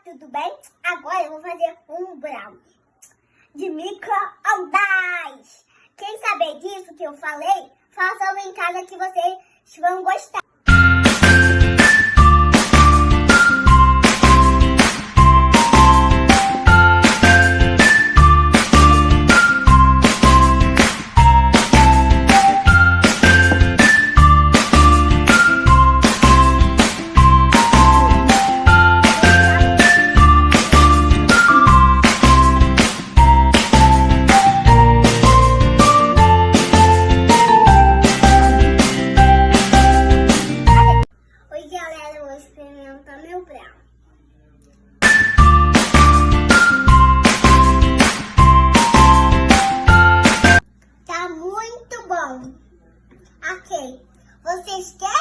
tudo bem? Agora eu vou fazer um brownie de micro-ondas. Quem saber disso que eu falei, façam em casa que vocês vão gostar. Galera, eu vou experimentar meu brownie. Tá muito bom. Ok. Vocês querem?